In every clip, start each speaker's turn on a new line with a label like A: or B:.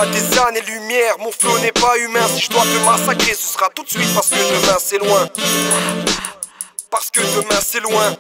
A: à des années-lumière, mon flow n'est pas humain. Si je dois te massacrer, ce sera tout de suite parce que demain c'est loin. Parce que demain c'est loin.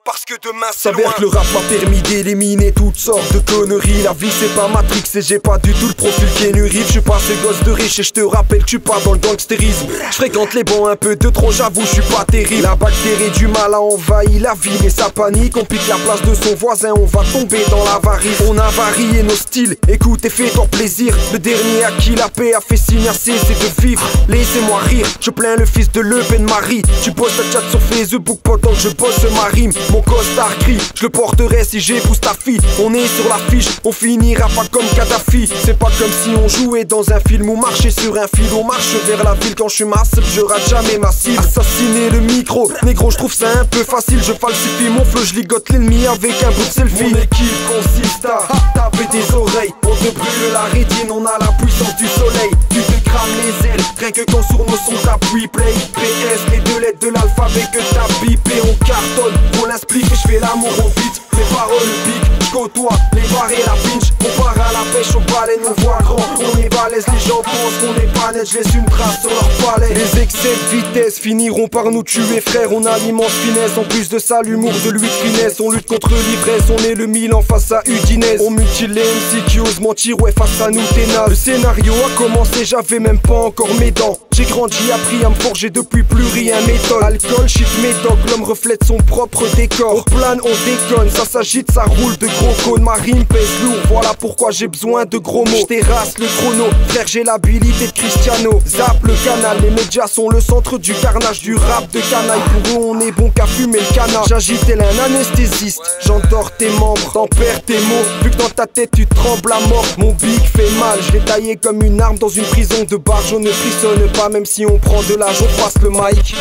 A: Parce que demain c'est loin.
B: S'avère que le rap m'a permis d'éliminer toutes sortes de conneries. La vie c'est pas Matrix et j'ai pas du tout le profil Keanu Reeves. Je suis pas ce gosse de riche et je te rappelle que je suis pas dans le gangstérisme. Je fréquente les bancs un peu de trop, j'avoue je suis pas terrible. La bactérie du mal a envahi la ville et sa panique. On pique la place de son voisin, on va tomber dans l'avarice. On a varié nos styles, écoute et fais-toi plaisir. Le dernier à qui la paix a fait signe assez, c'est de vivre. Laissez-moi rire, je plains le fils de Le Pen Marie. Tu postes ta chat sur Facebook pendant que je bosse ma rime. Mon costard gris, je le porterai si j'épouse ta fille. On est sur l'affiche, on finira pas comme Kadhafi. C'est pas comme si on jouait dans un film ou marchait sur un fil. On marche vers la ville quand je suis massive, je rate jamais ma cible. Assassiner le micro, négro je trouve ça un peu facile. Je falsifie mon flow, je ligote l'ennemi avec un bout de selfie. Mon équipe consiste à taper des oreilles. On te brûle la rétine, on a la puissance du soleil. Tu te crames les ailes, rien que quand sur nos sons t'appuies play. PS, les deux lettres de l'alphabet que t'as bipé. On cartonne pour l'inspire. Je fais l'amour au beat, mes paroles piquent. Je côtoie les bars et la pinch. On part à la pêche au palais, nous voit grand. On est balèze, les gens pensent qu'on est pas net. Je laisse une trace sur leur palais. Les excès de vitesse finiront par nous tuer, frère. On a l'immense finesse, en plus de ça l'humour de lui de finesse. On lutte contre l'ivresse, on est le Milan face à Udinese. On mutile les MC qui osent mentir, ouais face à nous ténaz. Le scénario a commencé, j'avais même pas encore mes dents. J'ai grandi, appris à me forger, depuis plus rien m'étonne. Alcool, shit, médoc, l'homme reflète son propre décor. On plane, on déconne, ça s'agite, ça roule de gros cônes. Ma rime pèse lourd, voilà pourquoi j'ai besoin de gros mots. J'terrasse le chrono, frère j'ai l'habilité de Cristiano. Zap le canal, les médias sont le centre du carnage. Du rap de canaille, pour eux on est bon qu'à fumer le canard. J'agite tel un anesthésiste, j'endors tes membres, t'en perds tes mots. Vu que dans ta tête tu trembles à mort. Mon big fait mal, je l'ai taillé comme une arme dans une prison de bar. Je ne frissonne pas, même si on prend de l'âge, on froisse le mic.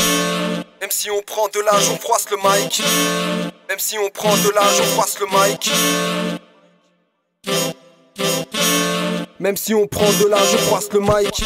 B: Même si on prend de l'âge, on froisse le mic. Même si on prend de l'âge, on froisse le mic. Même si on prend de l'âge, on froisse le mic.